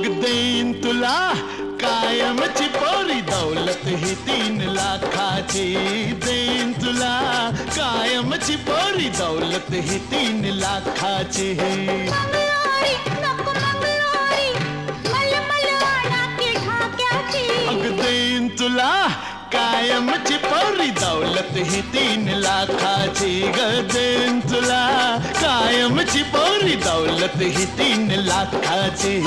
अग देईन तुला कायमची पोरी दौलत ही 3 लाखाची देईन तुला कायमची पोरी दौलत ही 3 लाखाची मंगळवारी नको मंगळवारी मलमल आणा की ढाक्याची अग देईन तुला कायमची पोरी दौलत ही 3 लाखाची ग देईन तुला कायमची पोरी दौलत ही 3 लाखाची